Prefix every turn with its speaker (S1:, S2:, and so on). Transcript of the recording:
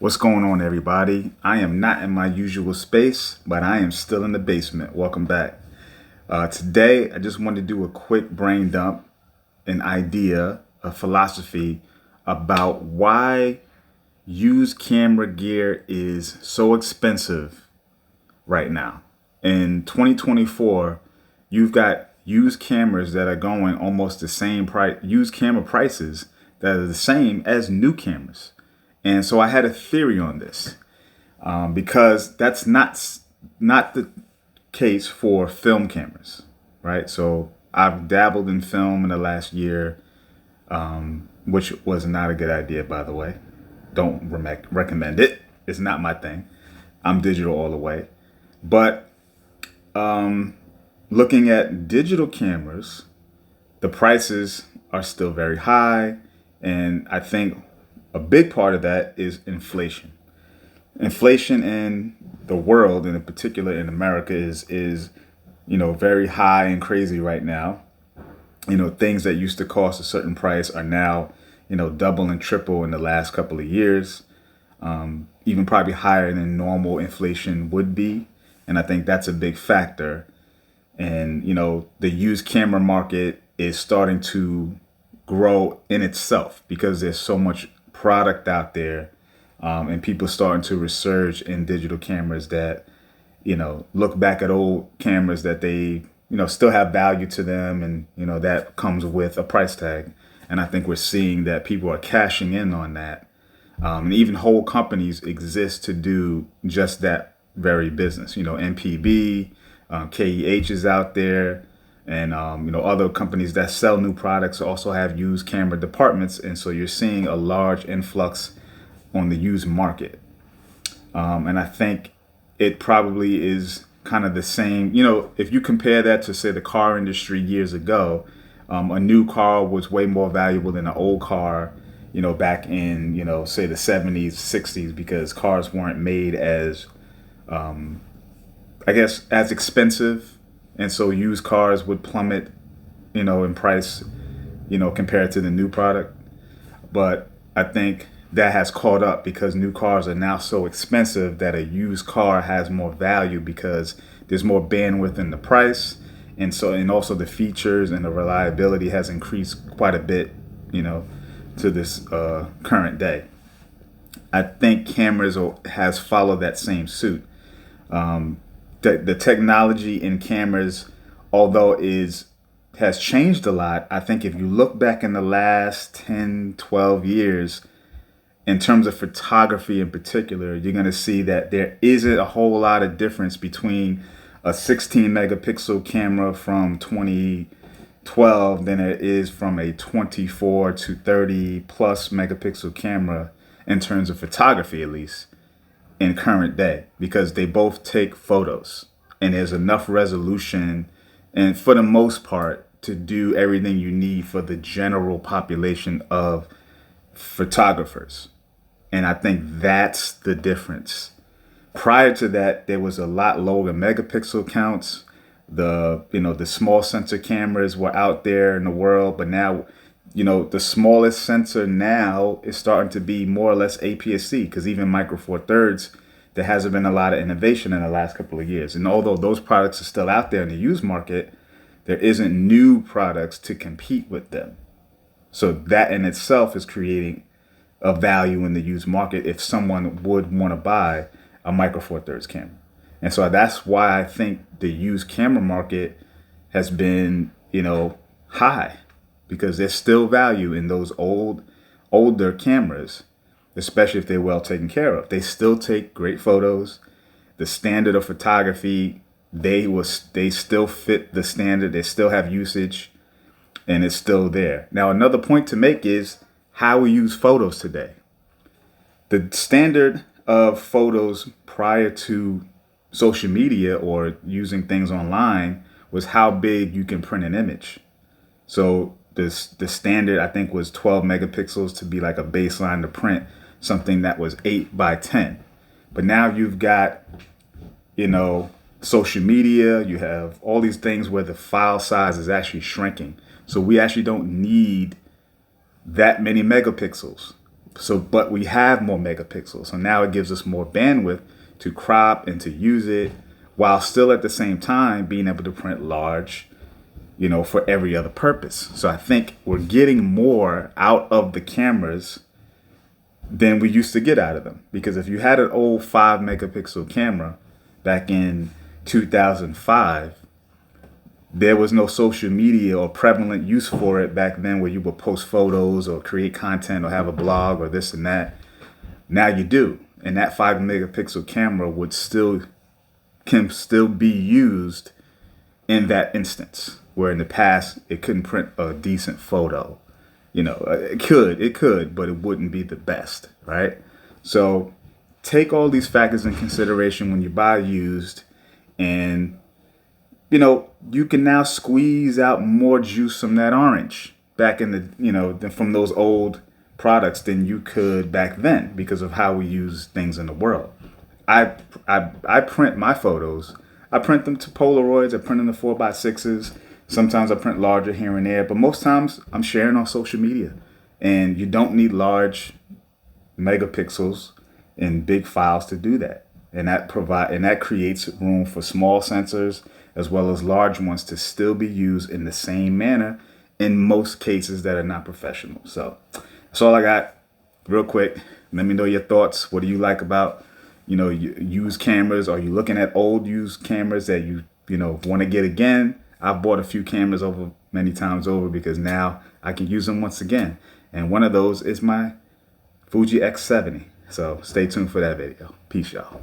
S1: What's going on, everybody? I am not in my usual space, but I am still in the basement. Welcome back. Today, I just wanted to do a quick brain dump, an idea, a philosophy about why used camera gear is so expensive right now. In 2024, you've got used cameras that are going almost the same price, used camera prices that are the same as new cameras. And so I had a theory on this because that's not the case for film cameras, right? So I've dabbled in film in the last year, which was not a good idea, by the way. Don't recommend it. It's not my thing. I'm digital all the way. But looking at digital cameras, the prices are still very high. And I think a big part of that is inflation. Inflation in the world, and in particular in America, is very high and crazy right now. Things that used to cost a certain price are now double and triple in the last couple of years, even probably higher than normal inflation would be. And I think that's a big factor. And the used camera market is starting to grow in itself because there's so much product out there, and people starting to resurge in digital cameras that look back at old cameras that they still have value to them, and that comes with a price tag. And I think we're seeing that people are cashing in on that, and even whole companies exist to do just that very business. MPB, KEH is out there, and other companies that sell new products also have used camera departments. And so you're seeing a large influx on the used market. And I think it probably is kind of the same. If you compare that to, say, the car industry years ago, a new car was way more valuable than an old car, back in, say, the 70s, 60s, because cars weren't made as, I guess, as expensive. And so used cars would plummet, in price, compared to the new product. But I think that has caught up because new cars are now so expensive that a used car has more value because there's more bandwidth in the price. And also the features and the reliability has increased quite a bit, to this current day. I think cameras has followed that same suit. The technology in cameras, although has changed a lot, I think if you look back in the last 10, 12 years, in terms of photography in particular, you're going to see that there isn't a whole lot of difference between a 16 megapixel camera from 2012 than it is from a 24 to 30 plus megapixel camera in terms of photography, at least in current day, because they both take photos and there's enough resolution, and for the most part, to do everything you need for the general population of photographers. And I think that's the difference. Prior to that, there was a lot lower megapixel counts. The small sensor cameras were out there in the world, but now the smallest sensor now is starting to be more or less APS-C, because even Micro Four Thirds, there hasn't been a lot of innovation in the last couple of years. And although those products are still out there in the used market, there isn't new products to compete with them. So that in itself is creating a value in the used market if someone would want to buy a Micro Four Thirds camera. And so that's why I think the used camera market has been, high, because there's still value in those older cameras, especially if they're well taken care of. They still take great photos. The standard of photography, they still fit the standard. They still have usage, and it's still there. Now, another point to make is how we use photos today. The standard of photos prior to social media or using things online was how big you can print an image. So the standard, I think, was 12 megapixels to be like a baseline to print something that was 8 by 10. But now you've got, social media, you have all these things where the file size is actually shrinking. So we actually don't need that many megapixels. But we have more megapixels. So now it gives us more bandwidth to crop and to use it while still at the same time being able to print large, for every other purpose. So I think we're getting more out of the cameras than we used to get out of them. Because if you had an old 5 megapixel camera back in 2005, there was no social media or prevalent use for it back then where you would post photos or create content or have a blog or this and that. Now you do. And that 5 megapixel camera can still be used in that instance, where in the past it couldn't print a decent photo. It could, but it wouldn't be the best, right? So take all these factors in consideration when you buy used, and you can now squeeze out more juice from that orange back in from those old products than you could back then because of how we use things in the world. I print my photos. I print them to Polaroids. I print them to 4x6s. Sometimes I print larger here and there, but most times I'm sharing on social media. And you don't need large megapixels and big files to do that. And that creates room for small sensors as well as large ones to still be used in the same manner in most cases that are not professional. So that's all I got. Real quick, let me know your thoughts. What do you like about used cameras? Are you looking at old used cameras that you want to get again? I've bought a few cameras many times over because now I can use them once again. And one of those is my Fuji X70. So stay tuned for that video. Peace, y'all.